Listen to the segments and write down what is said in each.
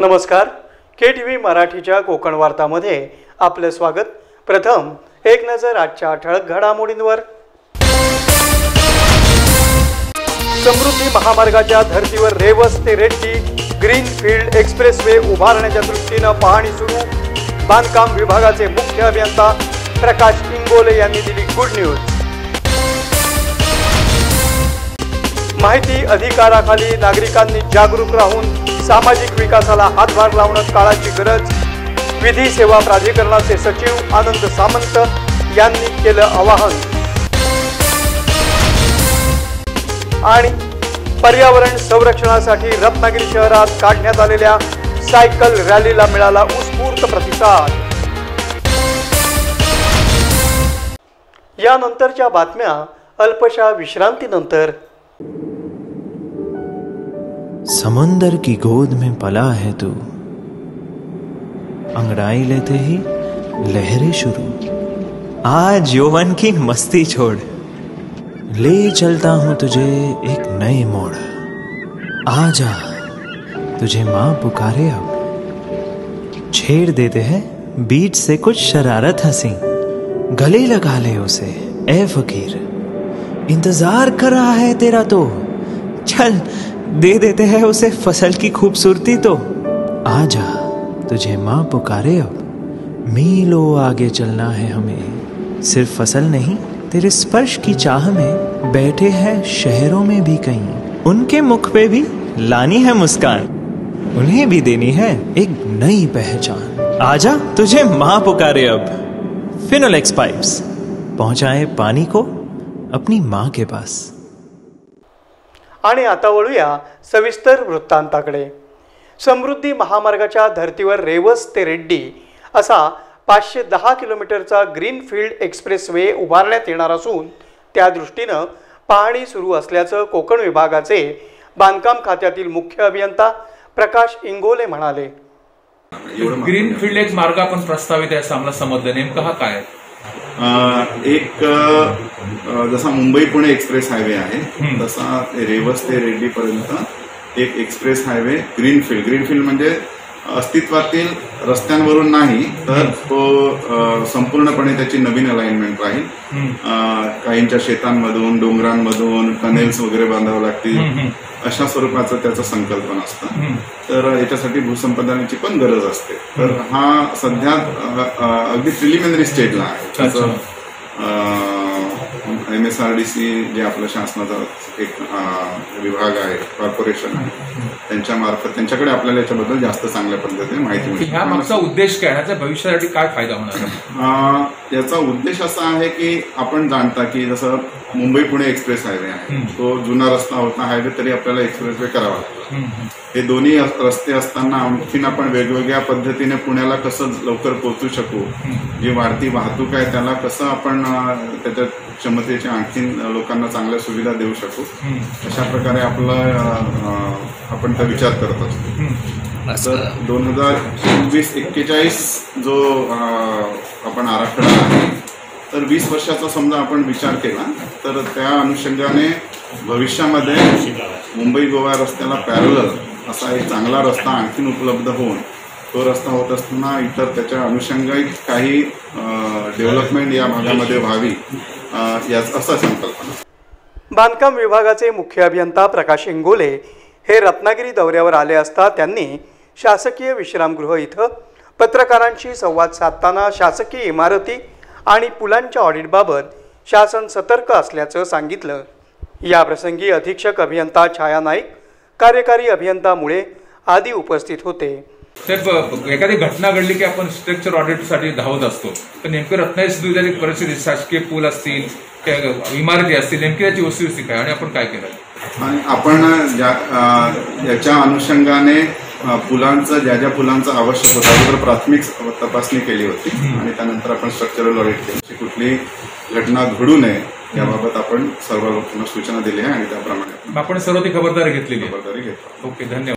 नमस्कार, KTV मराठीच्या कोकण वार्तामध्ये आपले स्वागत। प्रथम एक नजर आजच्या ठळक घडामोडींवर। समृद्धी महामार्गाच्या धर्तीवर रेवस ते रेड्डी ग्रीनफील्ड एक्सप्रेसवे उभारण्याच्या दृष्टीने पाहणी सुरू। बांधकाम विभागाचे मुख्य अभियंता प्रकाश इंगोले यांनी दिली गुड न्यूज। माहिती अधिकाराखाली नागरिकांनी जागरूक राहून सामाजिक विकासाला हातभार लावणं काळाची गरज। विधी सेवा प्राधिकरणाचे सचिव आनंद सामंत यांनी केलं आवाहन। आणि पर्यावरण संरक्षणासाठी रत्नागिरी शहरात काढण्यात आलेल्या सायकल रॅलीला मिळाला उत्स्फूर्त प्रतिसाद। यानंतरच्या बातम्या अल्पशा विश्रांतीनंतर। समंदर की गोद में पला है तू, अंगड़ाई लेते ही लहरें शुरू। आज यौवन की मस्ती छोड़, ले चलता हूं तुझे एक नए मोड़। आजा तुझे माँ पुकारे अब, छेड़ देते हैं बीच से कुछ शरारत हंसी। गले लगा ले उसे ए फकीर, इंतजार कर रहा है तेरा तो। चल दे देते हैं उसे फसल की खूबसूरती तो। आजा तुझे माँ पुकारे अब, मीलों आगे चलना है हमें। सिर्फ फसल नहीं, तेरे स्पर्श की चाह में बैठे हैं शहरों में भी कहीं। उनके मुख पे भी लानी है मुस्कान, उन्हें भी देनी है एक नई पहचान। आजा तुझे माँ पुकारे अब। फिनोलेक्स पाइप्स पहुंचाए पानी को अपनी माँ के पास। आणि आता वळूया सविस्तर वृत्तांताकडे। समृद्धी महामार्गाच्या धर्तीवर रेवस ते रेड्डी असा 510 किलोमीटरचा ग्रीनफील्ड एक्सप्रेसवे उभारण्यात येणार असून त्या दृष्टीने पाहणी सुरू असल्याचं कोकण विभागाचे बांधकाम खात्यातील मुख्य अभियंता प्रकाश इंगोले म्हणाले। ग्रीनफील्ड एक मार्ग आपण प्रस्तावित आहे असं आम्हाला समजलं, नेमकं हा काय? एक जसा मुंबई पुणे एक्सप्रेस हायवे आहे तसा रेवस ते रेड्डी पर्यंत एक एक्सप्रेस हायवे ग्रीनफील्ड म्हणजे अस्तित्वातील रस्त्यांवरून नाही तर तो संपूर्णपणे त्याची नवीन अलाइनमेंट राहील। काहींच्या शेतांमधून डोंगरांमधून कनेल्स वगैरे बांधावं लागतील अशा स्वरूपाचं त्याचं संकल्पना असतं। तर याच्यासाठी भूसंपादनाची पण गरज असते। तर हा सध्या अगदी प्रिलिमिनरी स्टेजला आहे। MSRDC जे आपल्या शासनाचा एक विभाग आहे, कॉर्पोरेशन आहे, त्यांच्या मार्फत त्यांच्याकडे आपल्याला याच्याबद्दल जास्त चांगल्या पद्धतीने माहिती मिळते। ह्या मागचा उद्देश काय, ह्याच्या भविष्यासाठी काय फायदा होणार? याचा उद्देश असा आहे की आपण जाणता की जसं मुंबई पुणे एक्सप्रेस हायवे आहे, तो जुना रस्ता होता हायवे तरी आपल्याला एक्सप्रेसवे करावा लागला। हे दोन्ही रस्ते असताना आणखीन आपण वेगवेगळ्या पद्धतीने पुण्याला कसं लवकर पोहोचू शकू, जी वाढती वाहतूक आहे त्याला कसं आपण त्याच्या क्षमतेच्या आणखीन लोकांना चांगल्या सुविधा देऊ शकू, अशा प्रकारे आपण त्या विचार करत असतो। तर 2021-41 जो आपण आराखडा आहे, तर 20 वर्षाचा समजा आपण विचार केला तर त्या अनुषंगाने भविष्यामध्ये मुंबई गोवा रस्त्याला पॅरलल असा एक चांगला रस्ता आणखीन उपलब्ध होऊन तो रस्ता होत असताना इतर त्याच्या अनुषंगाने काही डेव्हलपमेंट या भागामध्ये व्हावी याच असा संकल्पना। बांधकाम विभागाचे मुख्य अभियंता प्रकाश इंगोले हे रत्नागिरी दौऱ्यावर आले असता त्यांनी शासकीय विश्रामगृह इथं पत्रकारांशी संवाद साधताना शासकीय इमारती आणि पुलांच्या ऑडिटबाबत शासन सतर्क असल्याचं सांगितलं। या प्रसंगी अधीक्षक अभियंता छाया नाईक, कार्यकारी अभियंता मुळे आदी उपस्थित होते। एखादी घटना घडली की आपण स्ट्रक्चर ऑडिटसाठी धावत असतो, तर नेमकं रत्नागिरी परिस्थिती, शासकीय पूल असतील, इमारती असतील, नेमकी त्याची वस्तुस्थिती काय आणि आपण काय केलं? आणि आपण याच्या अनुषंगाने पुलांचं ज्या पुलांचं आवश्यक होतं त्यावर प्राथमिक तपासणी केली होती आणि त्यानंतर आपण स्ट्रक्चरल ऑडिट केली। कुठली घटना घडू नये याबाबत आपण सर्व लोकांना सूचना दिली आहे आणि त्याप्रमाणे आपण सर्व ती खबरदारी घेतली। ओके, धन्यवाद।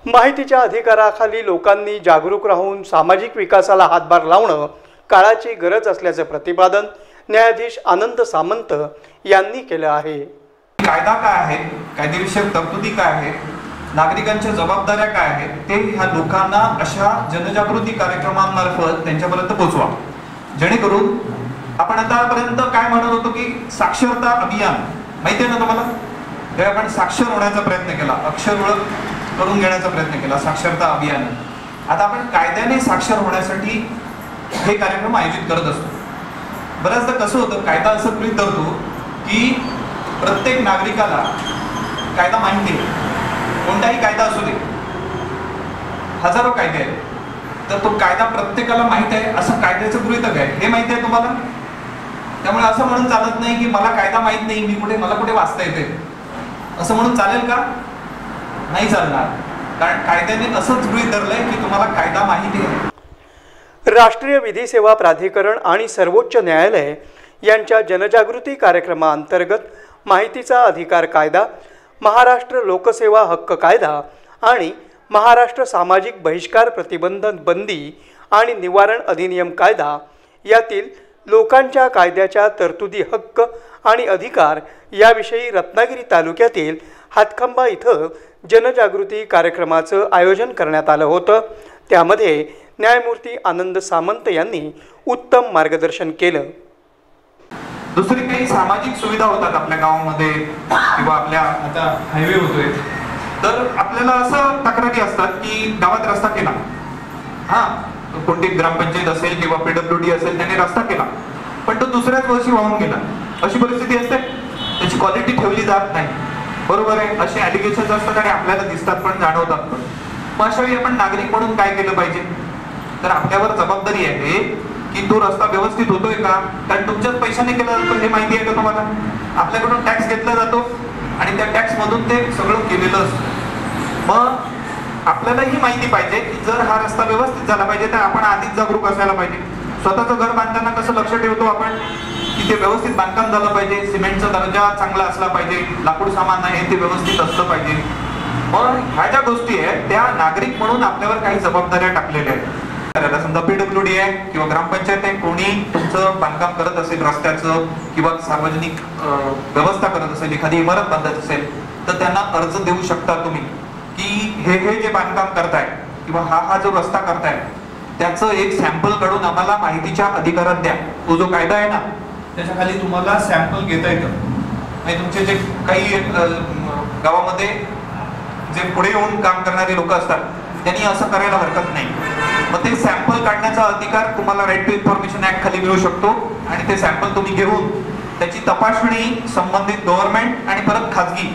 माहितीच्या अधिकाराखाली लोकांनी जागरूक राहून सामाजिक विकासाला हातभार लावणं काळाची गरज असल्याचं प्रतिपादन न्यायाधीश आनंद सामंत यांनी केलं आहे। कायदा काय आहे, कायदेविषयक तरतुदी काय आहे, नागरिकांच्या जबाबदाऱ्या काय आहेत ते ह्या लोकांना अशा जनजागृती कार्यक्रमांमार्फत त्यांच्यापर्यंत पोहोचवा, जेणेकरून आपण आतापर्यंत काय म्हणत होतो की साक्षरता अभियान माहिती आहे ना तुम्हाला, हे आपण साक्षर होण्याचा प्रयत्न केला, अक्षर ओळख करून घेण्याचा प्रयत्न केला, साक्षरता अभियान. आता आपण कायद्याने साक्षर होण्यासाठी हे कार्यक्रम आयोजित करत असतो. बऱ्याचदा कसं होतं, कायदा असं गृहीत धरतो की प्रत्येक नागरिकाला कायदा माहिती आहे, कोणताही कायदा असू दे, हजारो कायदे आहेत, तर तो कायदा प्रत्येकाला माहित आहे असं कायद्याचं गृहीतक आहे, हे माहिती आहे तुम्हाला. त्यामुळे असं म्हणून चालत नाही की मला कायदा माहित नाही, मला कुठे वाचता येते, असं म्हणून चालेल का? नाही चालणार, कारण कायद्याने असंच गृहीत धरलंय की तुम्हाला कायदा माहिती आहे. राष्ट्रीय विधी सेवा प्राधिकरण आणि सर्वोच्च न्यायालय यांच्या जनजागृती कार्यक्रमाअंतर्गत माहितीचा अधिकार कायदा, महाराष्ट्र लोकसेवा हक्क कायदा आणि महाराष्ट्र सामाजिक बहिष्कार प्रतिबंधन बंदी आणि निवारण अधिनियम कायदा यातील लोकांच्या कायद्याच्या तरतुदी, हक्क आणि अधिकार याविषयी रत्नागिरी तालुक्यातील हातखंबा इथं जनजागृती कार्यक्रमाचं आयोजन करण्यात आलं होतं. त्यामध्ये न्यायमूर्ती आनंद सामंत यांनी उत्तम मार्गदर्शन केलं. दुसरी काही सामाजिक सुविधा होतात आपल्या गावामध्ये किंवा आपल्या आता हायवे होतोय, तर आपल्याला असं तक्रारी असतात की गावात रस्ता केला, कोणती ग्रामपंचायत असेल किंवा PWD असेल, त्याने रस्ता केला पण तो दुसऱ्याच वर्षी वाहून गेला, अशी परिस्थिती असते, त्याची क्वालिटी ठेवली जात नाही, बरोबर आहे, असे ॲलिगेशन्स असतात आणि आपल्याला दिसतात पण जाणवतात पण. मग अशा वेळी आपण नागरिक म्हणून काय केलं पाहिजे, तर आपल्यावर जबाबदारी आहे की तो रस्ता व्यवस्थित होतोय का, कारण तुमच्याच पैशाने केला जातो हे माहिती आहे का तुम्हाला. आपल्याकडून टॅक्स घेतला जातो आणि त्या टॅक्स मधून ते सगळं केलेलं असतं. मग आपल्याला ही माहिती पाहिजे की जर हा रस्ता व्यवस्थित झाला पाहिजे तर आपण आधीच जागरूक असायला पाहिजे. स्वतःचं घर बांधताना कसं लक्ष ठेवतो आपण की ते व्यवस्थित बांधकाम झालं पाहिजे, सिमेंटचा दर्जा चांगला असला पाहिजे, लाकूड सामान आहे ते व्यवस्थित असलं पाहिजे. मग ह्या ज्या गोष्टी आहेत त्या नागरिक म्हणून आपल्यावर काही जबाबदाऱ्या टाकलेल्या आहेत. समजा PWD आहे किंवा ग्रामपंचायत आहे, कोणी तुमचं बांधकाम करत असेल रस्त्याचं किंवा सार्वजनिक व्यवस्था करत असेल, एखादी इमारत बांधत असेल, तर त्यांना अर्ज देऊ शकता तुम्ही की हे जे बांधकाम करताय किंवा हा जो रस्ता करताय त्याचं एक सॅम्पल काढून आम्हाला माहितीच्या अधिकारात द्या. तो जो कायदा आहे ना त्याच्या खाली तुम्हाला सॅम्पल घेता येतं. आणि तुमचे जे काही गावामध्ये जे पुढे येऊन काम करणारे लोक असतात त्यांनी असं करायला हरकत नाही. मग ते सॅम्पल काढण्याचा अधिकार तुम्हाला राईट टू इन्फॉर्मेशन ऍक्ट खाली मिळू शकतो आणि ते सॅम्पल तुम्ही घेऊन त्याची तपासणी संबंधित गव्हर्नमेंट आणि परत खाजगी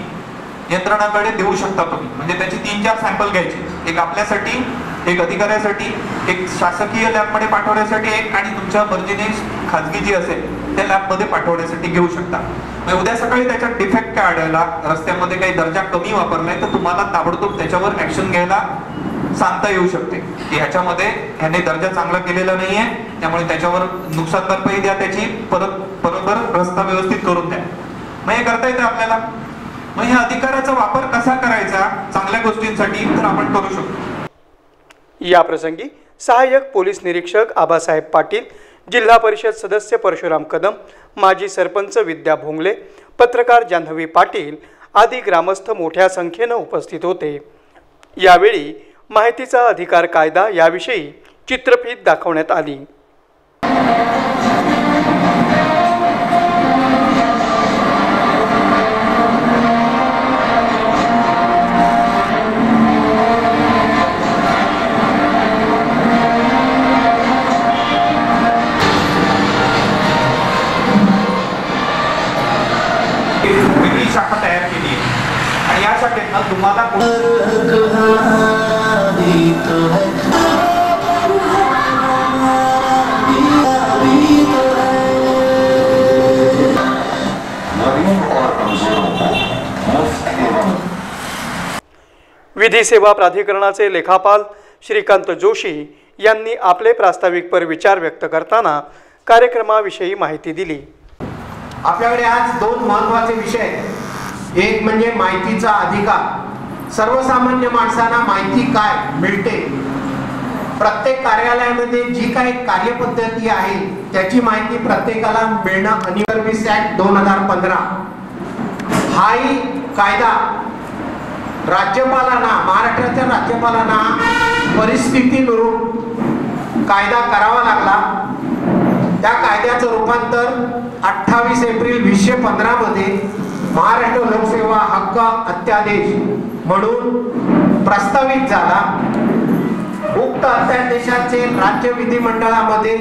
यंत्रणाकडे देऊ शकता तुम्ही. म्हणजे त्याची 3-4 सॅम्पल घ्यायचे, एक आपल्यासाठी, एक अधिकाऱ्यासाठी, एक शासकीय लॅबमध्ये पाठवण्यासाठी, एक आणि तुमच्या मर्जीने खाजगी जी असेल त्या लॅबमध्ये पाठवण्यासाठी घेऊ शकता. मग उद्या सकाळी त्याच्यात डिफेक्ट काय आढळला, रस्त्यामध्ये काही दर्जा कमी वापरलाय, तर तुम्हाला ताबडतोब त्याच्यावर ऍक्शन घ्यायला सांगता येऊ शकते की ह्याच्यामध्ये ह्याने दर्जा चांगला केलेला नाहीये, त्यामुळे त्याच्यावर नुकसान भरपाई द्या, त्याची बरोबर रस्ता व्यवस्थित करून द्या. मग हे करता येतं आपल्याला. मग ह्या अधिकाराचा वापर कसा करायचा चांगल्या गोष्टींसाठी तर आपण करू शकतो. या प्रसंगी सहाय्यक पोलीस निरीक्षक आबासाहेब पाटील, जिल्हा परिषद सदस्य परशुराम कदम, माजी सरपंच विद्या भोंगले, पत्रकार जान्हवी पाटील आदी ग्रामस्थ मोठ्या संख्येनं उपस्थित होते. यावेळी माहितीचा अधिकार कायदा याविषयी चित्रफीत दाखवण्यात आली. शाखा तयार केली आहे आणि या शाखेत तुम्हाला विधी सेवा प्राधिकरणाचे लेखापाल श्रीकांत जोशी यांनी आपले प्रास्ताविकपर विचार व्यक्त करताना कार्यक्रमाविषयी माहिती दिली. आपल्याकडे आज 2 महत्त्वाचे विषय आहेत. एक म्हणजे माहितीचा अधिकार. सर्वसामान्य माणसांना माहिती काय मिळते, प्रत्येक कार्यालयामध्ये जी काही कार्यपद्धती आहे त्याची माहिती प्रत्येकाला मिळणं अनिवार्य. ऍक्ट 2015 हाही कायदा राज्यपालांना, महाराष्ट्राच्या राज्यपालांना परिस्थितीनुरूप कायदा करावा लागला. त्या कायद्याचं रूपांतर 28 एप्रिल 2015 मध्ये महाराष्ट्र लोकसेवा हक्क अध्यादेश म्हणून प्रस्तावित झाला. उक्त अध्यादेशाचे राज्य विधिमंडळामध्ये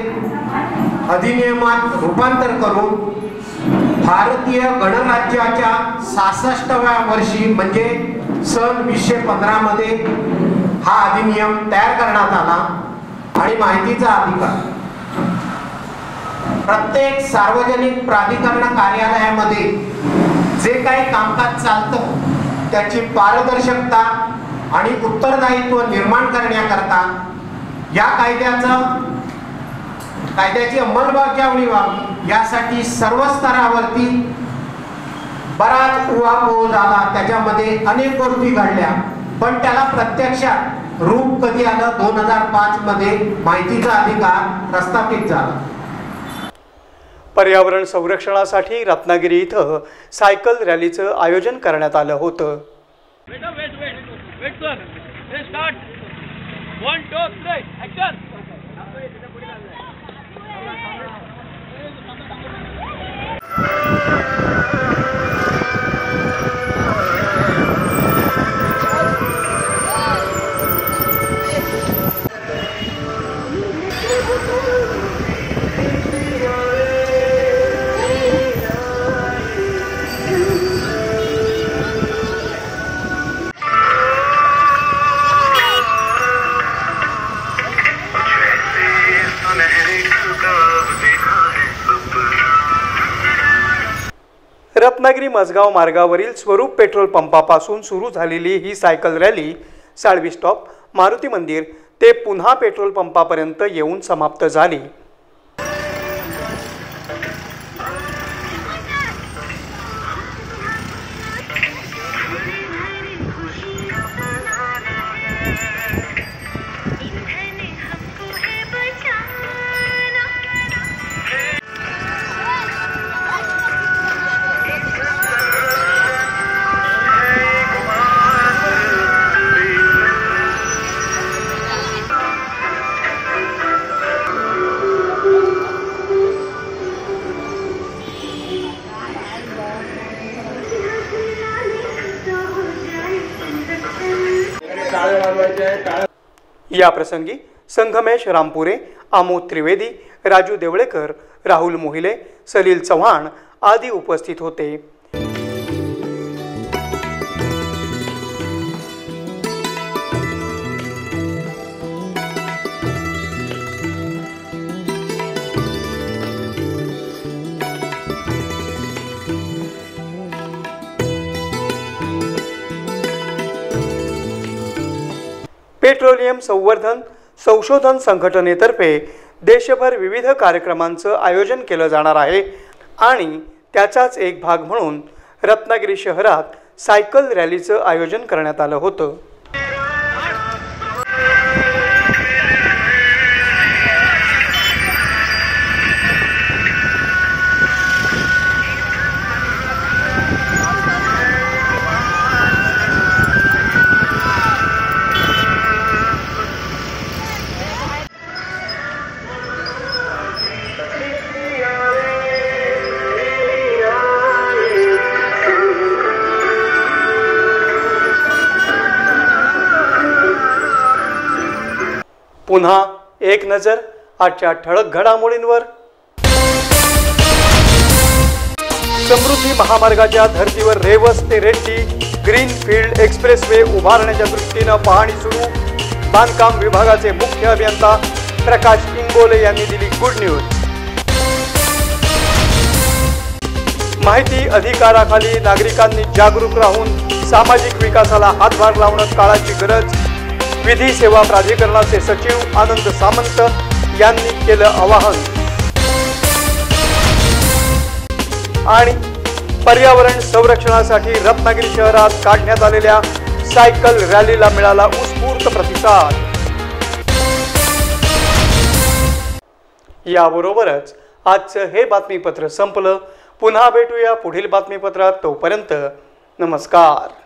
अधिनियमात रूपांतर करून भारतीय गणराज्याच्या 66व्या वर्षी म्हणजे सन 2015 मध्ये हा अधिनियम तयार करण्यात आला. आणि माहितीचा अधिकार प्रत्येक सार्वजनिक प्राधिकरण कार्यालयामध्ये जे काही कामकाज चालतं त्याची पारदर्शकता आणि उत्तरदायित्व निर्माण करण्याकरता या कायद्याची अंमलबजावणी व्हावी यासाठी सर्व स्तरावरती बराच उहापोह झाला. त्याच्यामध्ये अनेक गोष्टी घडल्या, पण त्याला प्रत्यक्षात रूप कधी आलं? 2005 मध्ये माहितीचा अधिकार प्रस्थापित झाला. पर्यावरण संरक्षणासाठी रत्नागिरी इथं सायकल रॅलीचं आयोजन करण्यात आलं होतं. रत्नागिरी मजगाव मार्गावरील स्वरूप पेट्रोल पंपापासून सुरू झालेली ही cycle rally Salvi stop, Maruti Mandir ते पुन्हा पेट्रोल पंपापर्यंत येऊन समाप्त झाली. या प्रसंगी संगमेश रामपुरे, आमोद त्रिवेदी, राजू देवळेकर, राहुल मोहिले, सलील चव्हाण आदी उपस्थित होते. पेट्रोलियम संशोधन संघटनेतर्फे देशभर विविध कार्यक्रमांचं आयोजन केलं जाणार आहे आणि त्याचाच एक भाग म्हणून रत्नागिरी शहरात सायकल रॅलीचं आयोजन करण्यात आलं होतं. पुन्हा एक नजर आजच्या ठळक घडामोडींवर. समृद्धी महामार्गाच्या धर्तीवर रेवस ते रेड्डी ग्रीनफील्ड एक्सप्रेसवे उभारण्याच्या दृष्टीनं पाहणी सुरू. बांधकाम विभागाचे मुख्य अभियंता प्रकाश इंगोले यांनी दिली गुड न्यूज. माहिती अधिकाराखाली नागरिकांनी जागरूक राहून सामाजिक विकासाला हातभार लावणं काळाची गरज. विधी सेवा प्राधिकरणाचे सचिव आनंद सामंत यांनी केलं आवाहन. आणि पर्यावरण संरक्षणासाठी रत्नागिरी शहरात काढण्यात आलेल्या सायकल रॅलीला मिळाला उत्स्फूर्त प्रतिसाद. याबरोबरच आजचं हे बातमीपत्र संपलं. पुन्हा भेटूया पुढील बातमीपत्रात. तोपर्यंत नमस्कार.